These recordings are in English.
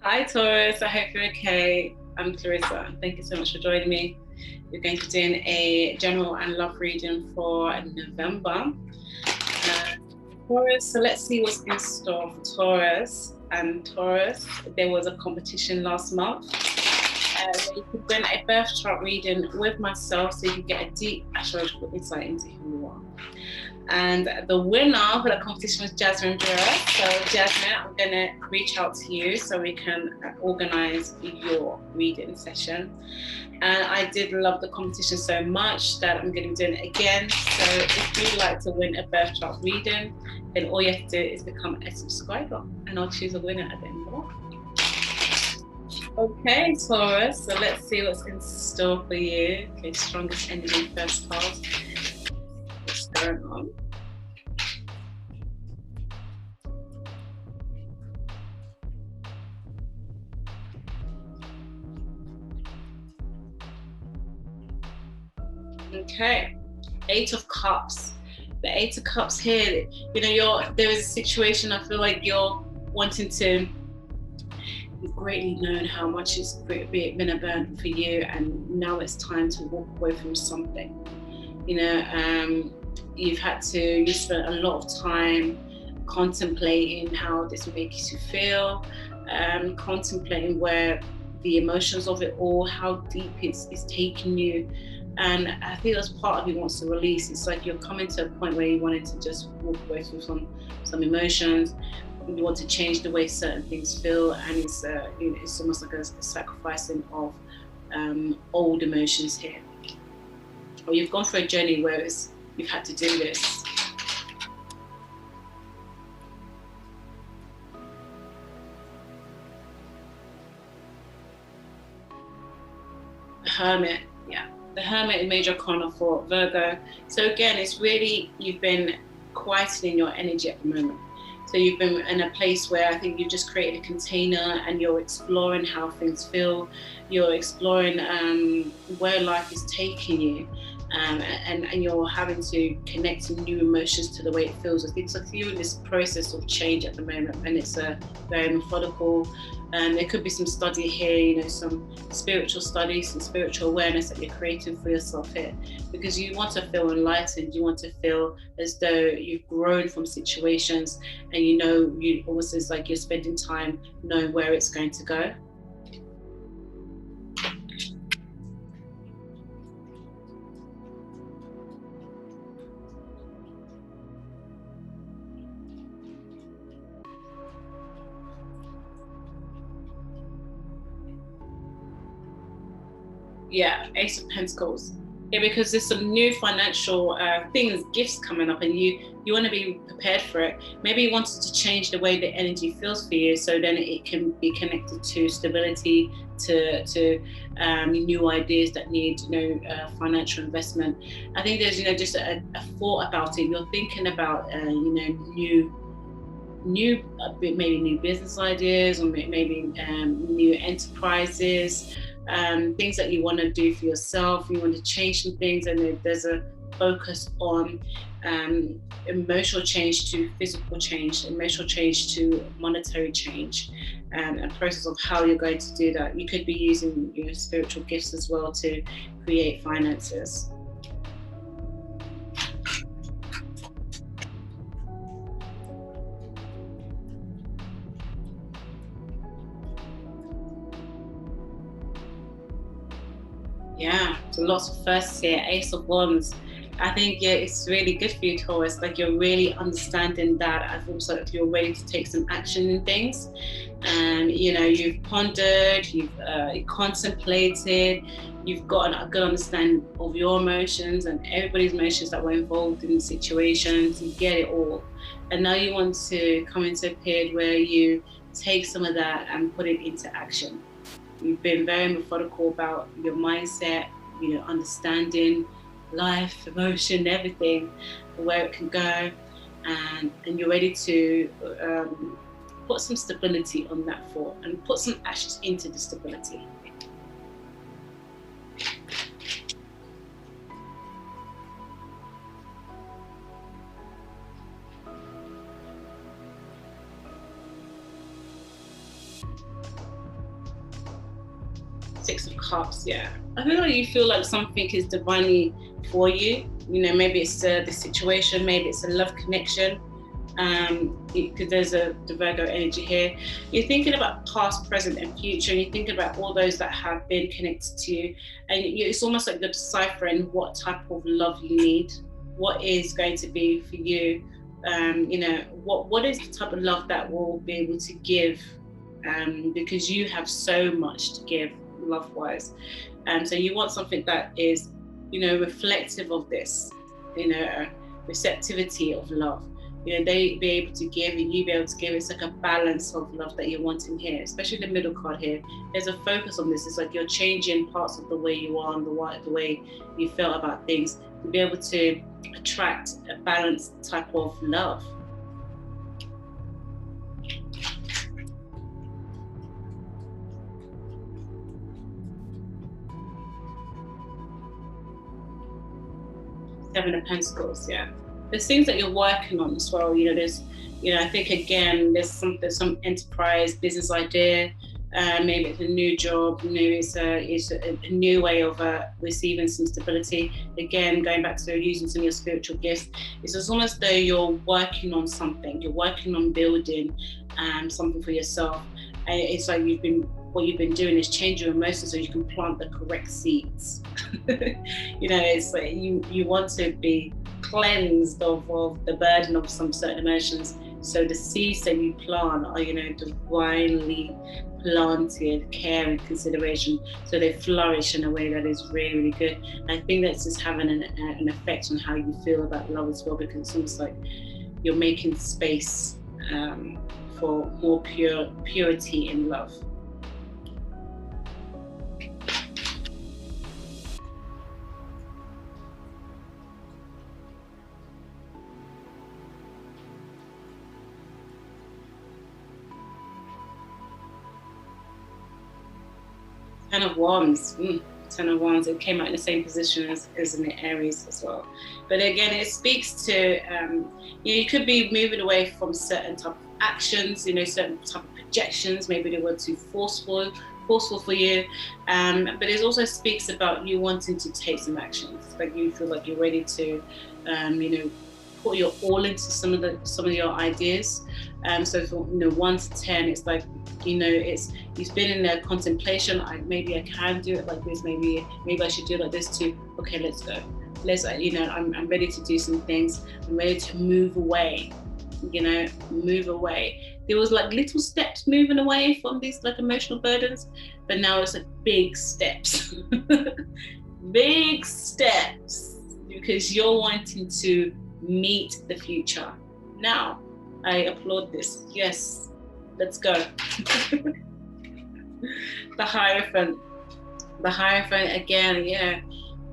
Hi Taurus, I hope you're okay. I'm Clarissa. Thank you so much for joining me. We're going to be doing a general and love reading for November. Taurus, so let's see what's in store for Taurus. And Taurus, there was a competition last month where you could win a birth chart reading with myself so you can get a deep astrological insight into who you are. And the winner for the competition was Jasmine Dura. So Jasmine, I'm going to reach out to you so we can organize your reading session. And I did love the competition so much that I'm going to be doing it again. So if you'd like to win a birth chart reading, then all you have to do is become a subscriber and I'll choose a winner at the end of the month. Okay, Taurus, so let's see what's in store for you. Okay, strongest energy first card. What's going on? Okay, Eight of Cups. The Eight of Cups here, you know, there is a situation I feel like you're wanting to. You've greatly known how much it's been a burden for you, and now it's time to walk away from something. You know, you spent a lot of time contemplating how this makes you feel, contemplating where the emotions of it all, how deep it's taking you. And I think that's part of you wants to release. It's like you're coming to a point where you wanted to just walk away from some emotions. You want to change the way certain things feel, and it's almost like a sacrificing of old emotions here. Or you've gone through a journey where you've had to do this. The Hermit, yeah. The Hermit in major arcana for Virgo. So again, it's really, you've been quietening your energy at the moment. So you've been in a place where I think you've just created a container and you're exploring how things feel. You're exploring where life is taking you. And you're having to connect new emotions to the way it feels. I think it's like you're in this process of change at the moment, and it's a very methodical. There could be some study here, you know, some spiritual study, some spiritual awareness that you're creating for yourself here, because you want to feel enlightened. You want to feel as though you've grown from situations, and you know, you almost it's like you're spending time knowing where it's going to go. Yeah, Ace of Pentacles. Yeah, because there's some new financial things, gifts coming up, and you want to be prepared for it. Maybe you wanted to change the way the energy feels for you, so then it can be connected to stability, to new ideas that need financial investment. I think there's just a thought about it. You're thinking about maybe new business ideas, or maybe new enterprises. Things that you want to do for yourself. You want to change some things, and there's a focus on emotional change to physical change, emotional change to monetary change, a process of how you're going to do that. You could be using spiritual gifts as well to create finances. Yeah, so lots of firsts here. Ace of Wands. I think it's really good for you, Taurus. Like you're really understanding that. I feel like you're ready to take some action in things. You've pondered, you've contemplated, you've got a good understanding of your emotions and everybody's emotions that were involved in the situations. You get it all, and now you want to come into a period where you take some of that and put it into action. You've been very methodical about your mindset, understanding life, emotion, everything, where it can go, and you're ready to put some stability on that thought and put some ashes into the stability. Six of Cups, yeah. I feel like you feel like something is divinely for you. You know, maybe it's the situation, maybe it's a love connection. Because there's the Virgo energy here. You're thinking about past, present, and future, and you're thinking about all those that have been connected to you. And it's almost like you're deciphering what type of love you need, what is going to be for you. You know, what is the type of love that will be able to give, because you have so much to give love-wise. So you want something that is, you know, reflective of this, you know, receptivity of love. You know, they be able to give and you be able to give. It's like a balance of love that you're wanting here, especially the middle card here. There's a focus on this. It's like you're changing parts of the way you are and the way you feel about things to be able to attract a balanced type of love. Seven of Pentacles, yeah. There's things that you're working on as well. You know, there's, you know, I think again, there's some enterprise business idea. Maybe it's a new job. Maybe it's a new way of receiving some stability. Again, going back to using some of your spiritual gifts, it's almost though you're working on something. You're working on building something for yourself. And it's like what you've been doing is change your emotions so you can plant the correct seeds. You know, it's like you want to be cleansed of the burden of some certain emotions. So the seeds that you plant are, you know, divinely planted, care and consideration, so they flourish in a way that is really, really good. And I think that's just having an effect on how you feel about love as well, because it's almost like you're making space for more purity in love. Ten of Wands. Ten of Wands. It came out in the same position as in the Aries as well. But again, it speaks to you could be moving away from certain type of actions. You know, certain type of projections. Maybe they were too forceful for you. But it also speaks about you wanting to take some actions. Like you feel like you're ready to, you know, put your all into some of your ideas. So from, you know, 1 to 10, it's like, you know, it's been in the contemplation. Maybe I can do it like this. Maybe I should do it like this too. Okay, let's go. You know, I'm ready to do some things. I'm ready to move away. You know, move away. There was like little steps moving away from these like emotional burdens, but now it's like big steps. Big steps, because you're wanting to meet the future. Now, I applaud this. Yes, let's go. The Hierophant again, yeah.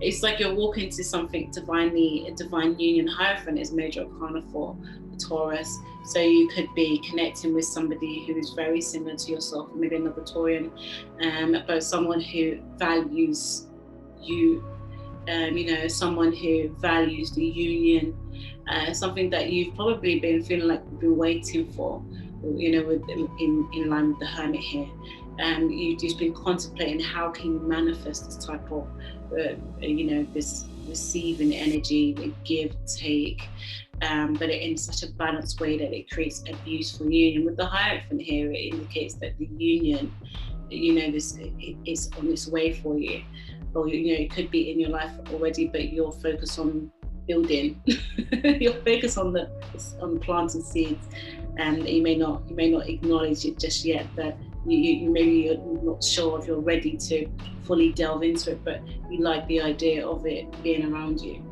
It's like you're walking to something divinely, a divine union. Hierophant is major arcana for Taurus. So you could be connecting with somebody who is very similar to yourself, maybe another Taurian, but someone who values you, you know, someone who values the union, something that you've probably been feeling like you've been waiting for, you know, in line with the Hermit here. You've just been contemplating how can you manifest this type of, you know, this receiving energy, the give, take, but in such a balanced way that it creates a beautiful union. With the Hierophant here, it indicates that the union, you know, it's on its way for you. Or, you know, it could be in your life already, but you're focused on building. You're focused on planting seeds, and you may not acknowledge it just yet. But you maybe you're not sure if you're ready to fully delve into it, but you like the idea of it being around you.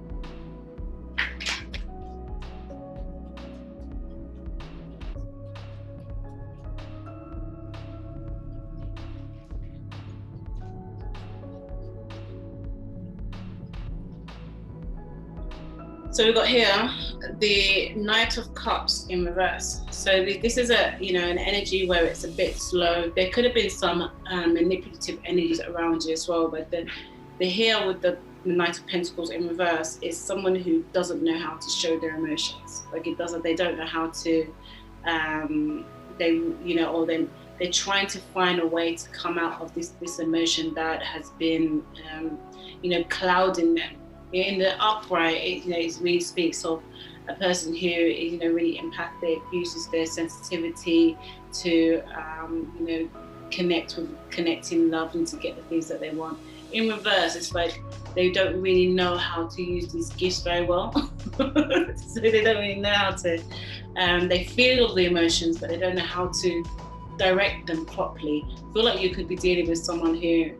So we've got here the Knight of Cups in reverse. So this is an energy where it's a bit slow. There could have been some manipulative energies around you as well, but the here with the Knight of Pentacles in reverse is someone who doesn't know how to show their emotions. Like they don't know how to, they they're trying to find a way to come out of this emotion that has been, you know, clouding them. In the upright, it really speaks of a person who is, you know, really empathic, uses their sensitivity to, you know, connecting love and to get the things that they want. In reverse, it's like they don't really know how to use these gifts very well. So they don't really know how to, they feel all the emotions, but they don't know how to direct them properly. I feel like you could be dealing with someone who,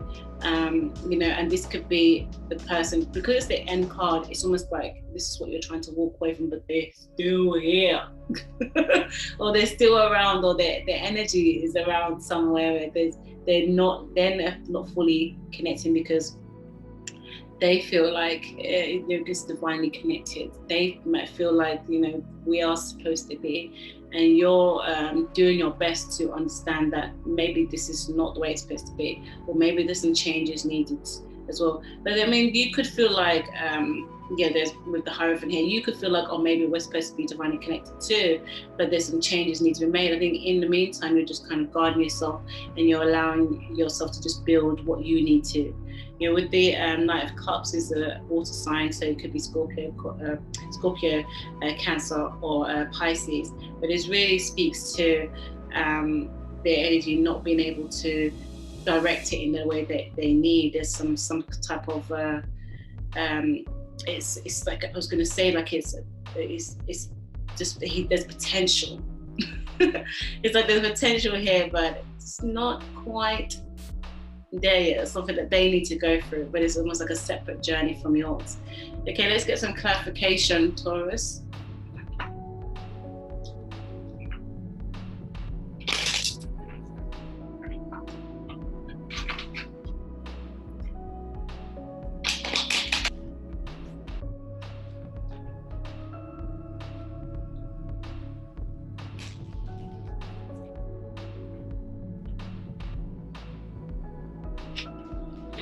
you know, and this could be the person, because it's the end card, it's almost like this is what you're trying to walk away from, but they're still here. Or they're still around, or their energy is around somewhere where they're not fully connecting, because they feel like they're just divinely connected. They might feel like, you know, we are supposed to be, and you're doing your best to understand that maybe this is not the way it's supposed to be, or maybe there's some changes needed as well. But I mean, you could feel like, yeah, there's with the Hierophant here, you could feel like, oh, maybe we're supposed to be divinely connected too, but there's some changes need to be made. I think in the meantime, you're just kind of guarding yourself, and you're allowing yourself to just build what you need to. You know, with the Knight of Cups is a water sign, so it could be Scorpio, Cancer, or Pisces. But it really speaks to their energy not being able to direct it in the way that they need. There's some type of it's like, I was going to say, like it's just there's potential. It's like there's potential here, but it's not quite there yet. It's something that they need to go through, but it's almost like a separate journey from yours. Okay, let's get some clarification, Taurus.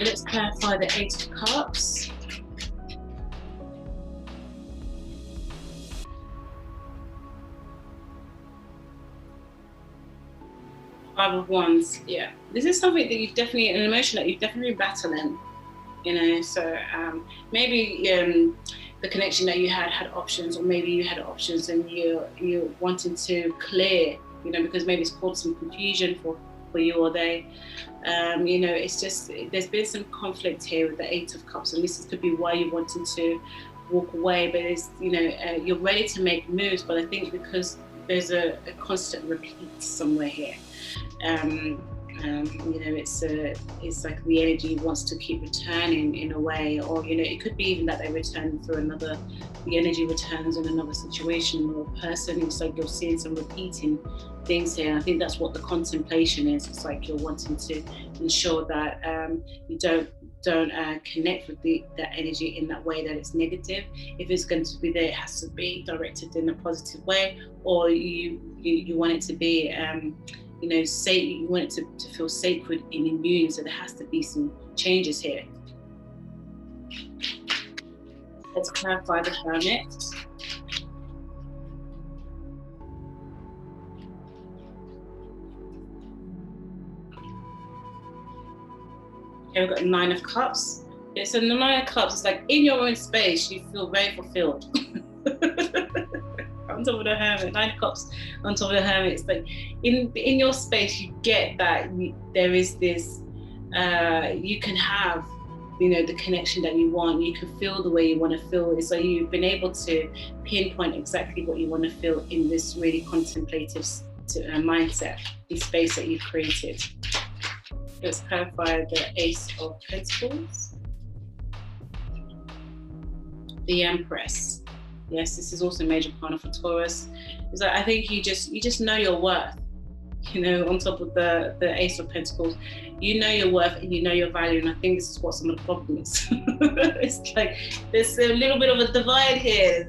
Let's clarify the Eight of Cups. Five of Wands, yeah. This is something that you've definitely, an emotion that you've definitely been battling, you know, so maybe the connection that you had options, or maybe you had options and you're wanting to clear, you know, because maybe it's caused some confusion for you or they. You know, it's just, there's been some conflict here with the Eight of Cups, and this could be why you're wanting to walk away, but it's, you know, you're ready to make moves, but I think because there's a constant repeat somewhere here. You know, it's like the energy wants to keep returning in a way, or, you know, it could be even that they return through another, the energy returns in another situation or person. It's like you're seeing some repeating things here. I think that's what the contemplation is. It's like you're wanting to ensure that you don't connect with that energy in that way that it's negative. If it's going to be there, it has to be directed in a positive way, or you want it to be you know, you want it to feel sacred and in union, so there has to be some changes here. Let's clarify the Hermit. Okay, we've got Nine of Cups. Yeah, so the Nine of Cups is like, in your own space, you feel very fulfilled. On top of the Hermit, Nine of Cups on top of the Hermit. It's like in your space, you get that there is this, you can have, you know, the connection that you want. You can feel the way you want to feel. It's like you've been able to pinpoint exactly what you want to feel in this really contemplative mindset, the space that you've created. Let's clarify the Ace of Pentacles. The Empress. Yes, this is also a major partner for Taurus. It's like, I think you just know your worth. You know, on top of the Ace of Pentacles, you know your worth and you know your value, and I think this is what some of the problem is. It's like there's a little bit of a divide here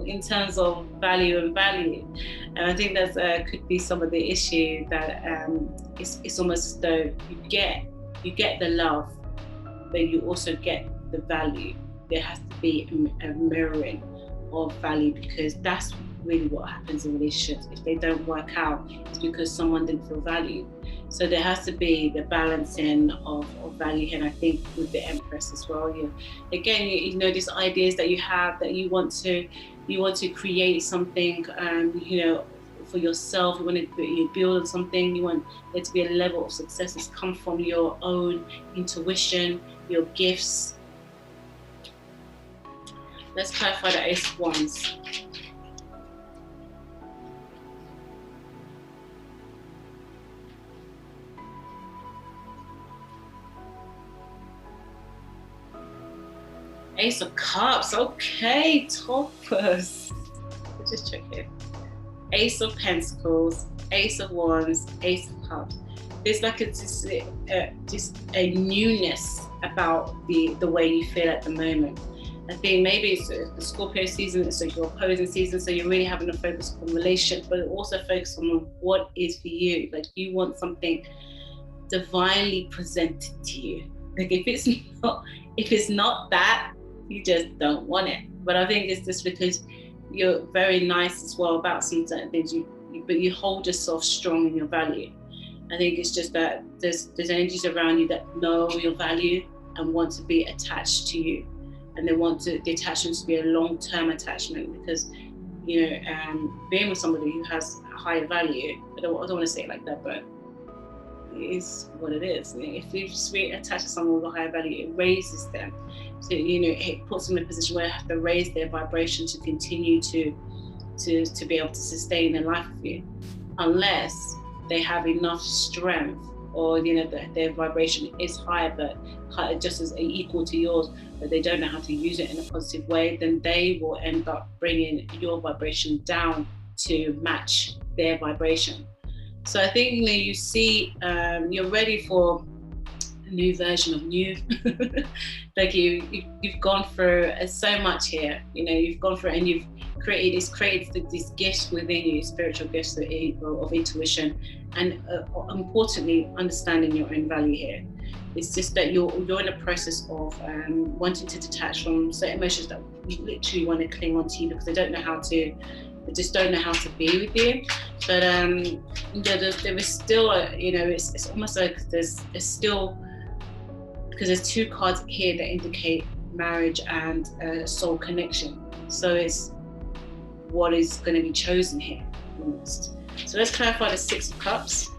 in terms of value, and I think that could be some of the issue, that it's almost as though you get the love, but you also get the value. There has to be a mirroring of value, because that's really what happens in relationships. If they don't work out, it's because someone didn't feel valued. So there has to be the balancing of value here. And I think with the Empress as well, you know, these ideas that you have, that you want to create something, you know, for yourself. You want to build on something. You want there to be a level of success that's come from your own intuition, your gifts. Let's clarify the Ace of Wands. Ace of Cups. Okay, Taurus. Let's just check here. Ace of Pentacles, Ace of Wands, Ace of Cups. There's like just a newness about the way you feel at the moment. I think maybe it's the Scorpio season, it's like your opposing season, so you're really having to focus on relationships, but also focus on what is for you. Like, you want something divinely presented to you. Like, if it's not that, you just don't want it. But I think it's just because you're very nice as well about some certain things, but you hold yourself strong in your value. I think it's just that there's energies around you that know your value and want to be attached to you, and they want the attachment to be a long-term attachment, because, you know, being with somebody who has a higher value, I don't want to say it like that, but it is what it is. If you just really attach to someone with a higher value, it raises them. So, you know, it puts them in a position where they have to raise their vibration to continue to be able to sustain their life with you, unless they have enough strength, or, you know, their vibration is higher, but just as equal to yours, but they don't know how to use it in a positive way, then they will end up bringing your vibration down to match their vibration. So I think, you know, you see, you're ready for a new version of you. Like, you've gone through so much here. You know, you've gone through and you've created these gifts within you, spiritual gifts of intuition, and importantly, understanding your own value here. It's just that you're in a process of wanting to detach from certain emotions that you literally want to cling on to you, because they just don't know how to be with you. But there is still you know, it's almost like there's still, because there's two cards here that indicate marriage and soul connection. So it's what is going to be chosen here almost. So let's clarify the Six of Cups.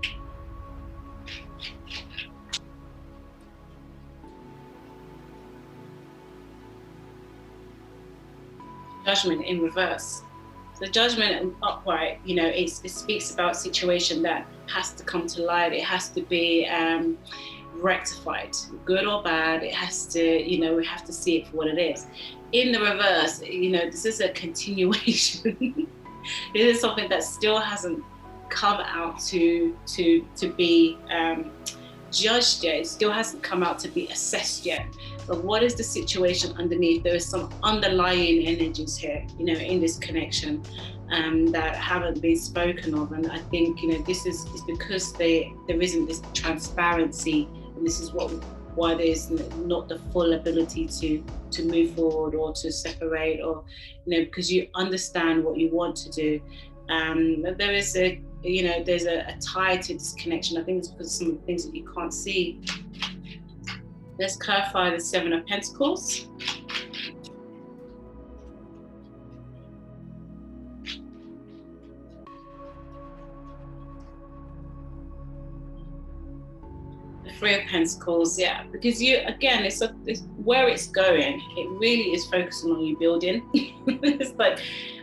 Judgment in reverse. So Judgment and upright, you know, it speaks about a situation that has to come to light. It has to be rectified, good or bad. It has to, you know, we have to see it for what it is. In the reverse, you know, this is a continuation. This is something that still hasn't come out to be judged yet. It still hasn't come out to be assessed yet. But what is the situation underneath? There is some underlying energies here, you know, in this connection that haven't been spoken of. And I think, you know, this is because there isn't this transparency, and this is why there's not the full ability to move forward or to separate, or, you know, because you understand what you want to do. There is there's a tie to this connection. I think it's because of some of the things that you can't see. Let's clarify the Seven of Pentacles. The Three of Pentacles, yeah, because again, it's where it's going. It really is focusing on you building. It's like,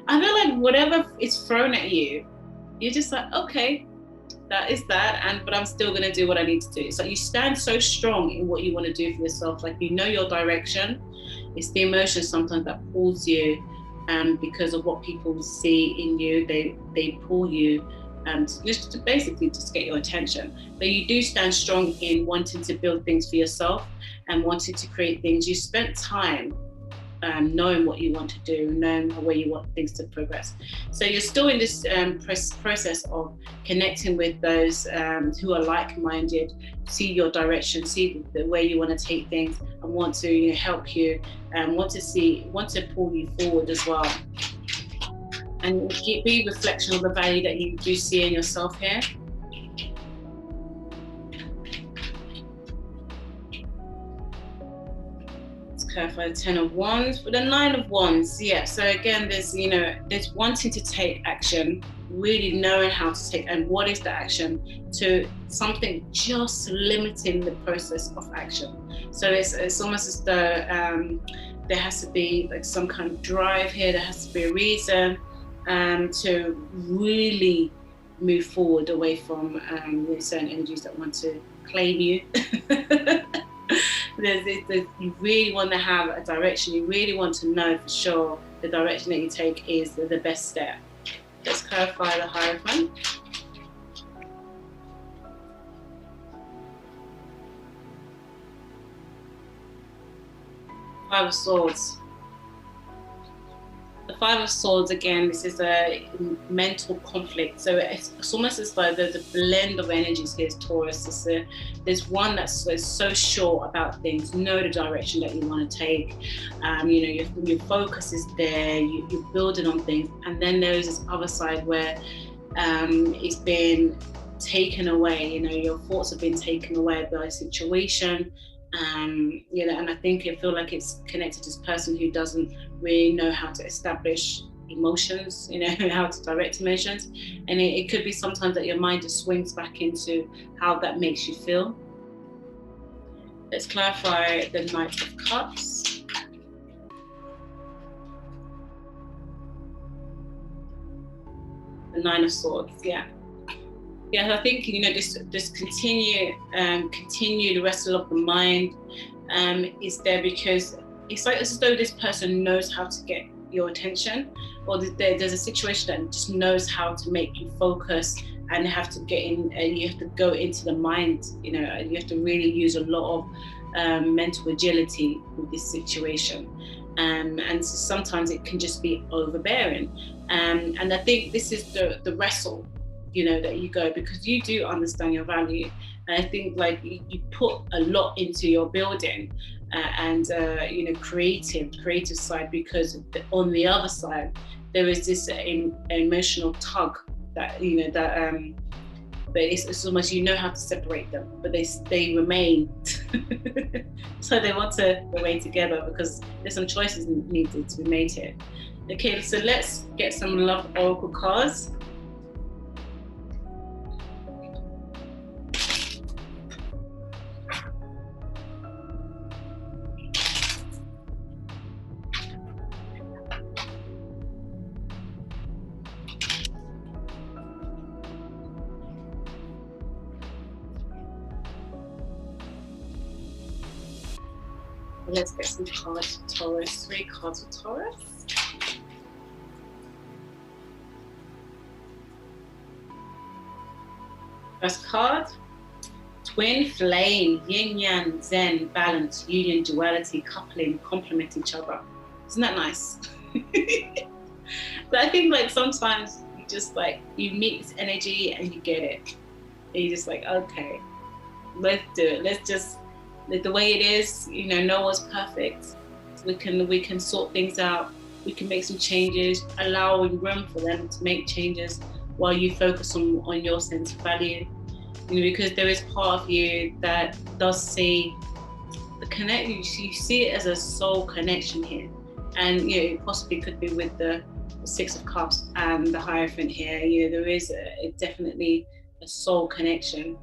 I feel like whatever is thrown at you, you're just like, okay, that is that, but I'm still gonna do what I need to do. So you stand so strong in what you want to do for yourself, like, you know your direction. It's the emotion sometimes that pulls you, because of what people see in you. They pull you, just to basically just get your attention. But you do stand strong in wanting to build things for yourself and wanting to create things. You spent time knowing what you want to do, knowing where you want things to progress. So you're still in this process of connecting with those who are like-minded, see your direction, see the way you want to take things, and want to, you know, help you, and want to pull you forward as well. and be a reflection of the value that you do see in yourself here. Let's clarify the 10 of Wands. For the 9 of Wands, yeah, so again, there's, you know, there's wanting to take action, really knowing how to take, and what is the action, to something just limiting the process of action. So it's almost as though there has to be like some kind of drive here, there has to be a reason to really move forward away from certain energies that want to claim you. You really want to have a direction, you really want to know for sure the direction that you take is the best step. Let's clarify the Hierophant. Five of Swords. The Five of Swords, again, this is a mental conflict. So it's almost as though there's a blend of energies here, Taurus. There's one that's so sure about things, know the direction that you want to take. You know, your focus is there, you're building on things. And then there's this other side where it's been taken away. You know, your thoughts have been taken away by a situation. You know, and I feel like it's connected to this person who doesn't really know how to establish emotions, you know, how to direct emotions. And it could be sometimes that your mind just swings back into how that makes you feel. Let's clarify the Knight of Cups. The Nine of Swords, yeah. Yeah, I think, you know, this continue the wrestle of the mind is there because it's like as though this person knows how to get your attention, or there's a situation that just knows how to make you focus and have to get in, and you have to go into the mind. You know, you have to really use a lot of mental agility with this situation, and so sometimes it can just be overbearing. And I think this is the wrestle, you know, that you go, because you do understand your value. And I think like you put a lot into your building and you know, creative side, because on the other side there is this emotional tug that, you know, that but it's almost, you know how to separate them, but they remain. So they want to remain together because there's some choices needed to be made here. Okay, so let's get some love oracle cards. Let's get some cards for Taurus. 3 cards for Taurus. First card, twin flame, yin yang, zen, balance, union, duality, coupling, complement each other. Isn't that nice? But I think like sometimes you just like, you meet this energy and you get it. And you're just like, okay, let's do it. Let's just, the way it is, you know, no one's perfect. We can sort things out. We can make some changes, allowing room for them to make changes while you focus on your sense of value. You know, because there is part of you that does see the connection. You see it as a soul connection here, and you know, it possibly could be with the 6 of Cups and the Hierophant here. You know, there is definitely a soul connection,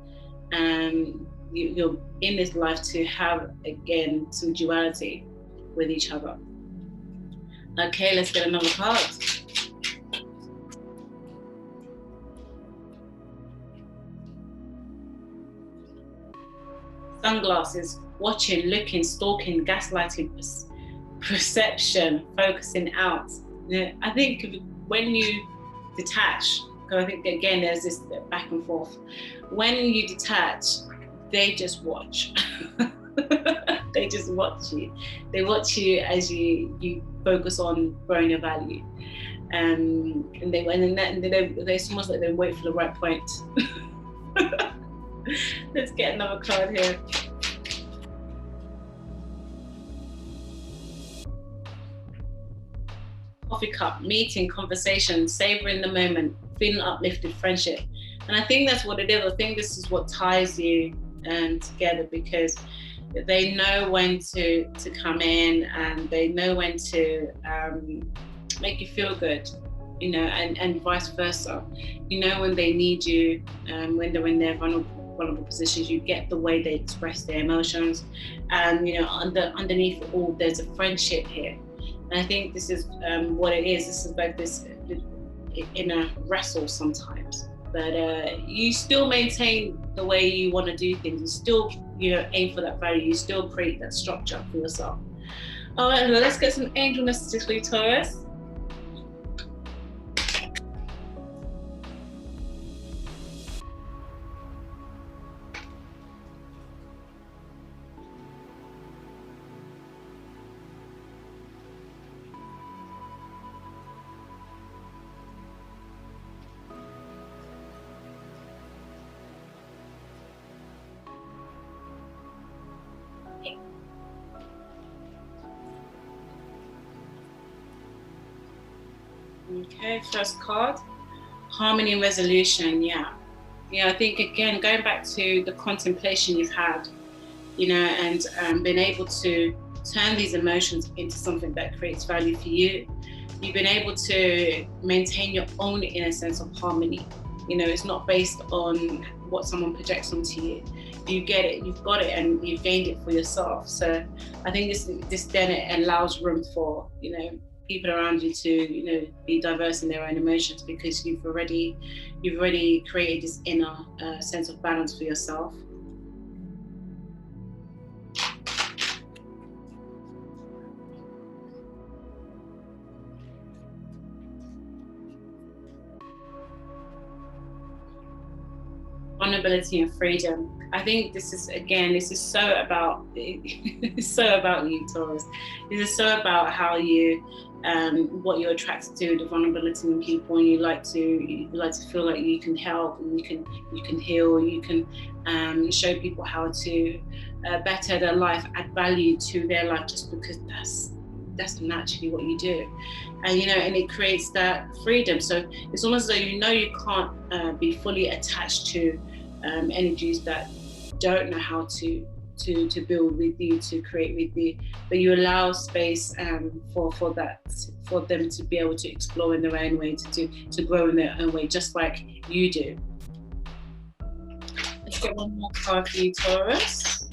and you're in this life to have, again, some duality with each other. Okay, let's get another card. Sunglasses, watching, looking, stalking, gaslighting, perception, focusing out. You know, I think when you detach, because I think again there's this back and forth. When you detach, they just watch. They just watch you. They watch you as you focus on growing your value, and it's almost like they wait for the right point. Let's get another card here. coffee cup, meeting, conversation, savoring the moment, feeling uplifted, friendship. And I think that's what it is. I think this is what ties you together, because they know when to come in, and they know when to make you feel good, you know, and vice versa. You know when they need you, when they're in their vulnerable positions. You get the way they express their emotions, and you know, underneath it all, there's a friendship here. And I think this is what it is. This is like this inner wrestle sometimes. But you still maintain the way you want to do things. You still, you know, aim for that value. You still create that structure for yourself. All right, let's get some angel messages for you, Taurus. Okay, first card, harmony and resolution. Yeah, I think again, going back to the contemplation you've had, you know, and been able to turn these emotions into something that creates value for you. You've been able to maintain your own inner sense of harmony. You know, it's not based on what someone projects onto you. You get it, you've got it, and you've gained it for yourself. So I think this then it allows room for, you know, people around you to, you know, be diverse in their own emotions, because you've already created this inner sense of balance for yourself. Vulnerability and freedom. I think this is so about it's so about you, Taurus. This is so about how you what you're attracted to, the vulnerability in people, and you like to feel like you can help, and you can heal, you can show people how to better their life, add value to their life, just because that's naturally what you do. And you know, and it creates that freedom. So it's almost as though you know you can't be fully attached to energies that don't know how to build with you, to create with you, but you allow space for them to be able to explore in their own way, to grow in their own way, just like you do. Let's get one more card for you, Taurus.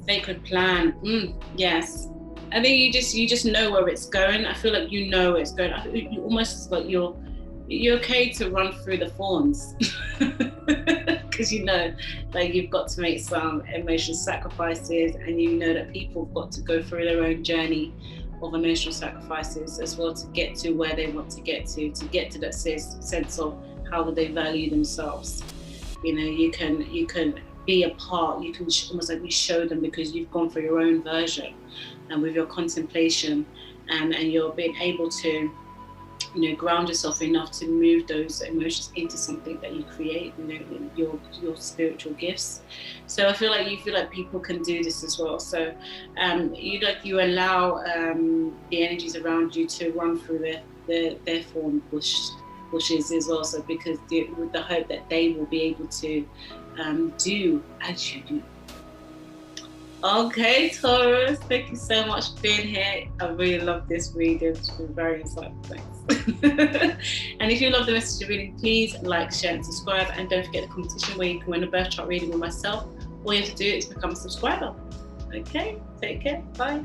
Sacred plan. Yes. I think you just know where it's going. I feel like you know where it's going. You almost like you're okay to run through the thorns, because you know, like, you've got to make some emotional sacrifices, and you know that people have got to go through their own journey of emotional sacrifices as well to get to where they want to get to that sense of how do they value themselves. You know, you can be a part, you can almost like you show them, because you've gone through your own version, and with your contemplation, and you're being able to, you know, ground yourself enough to move those emotions into something that you create, you know, your spiritual gifts. So I feel like people can do this as well. So you allow the energies around you to run through their thorn bushes as well. So because with the hope that they will be able to do as you do. Okay, Taurus, thank you so much for being here. I really love this reading. It's been very insightful. Thanks. And if you love the message reading, please like, share, and subscribe. And don't forget the competition where you can win a birth chart reading with myself. All you have to do is become a subscriber. Okay, take care. Bye.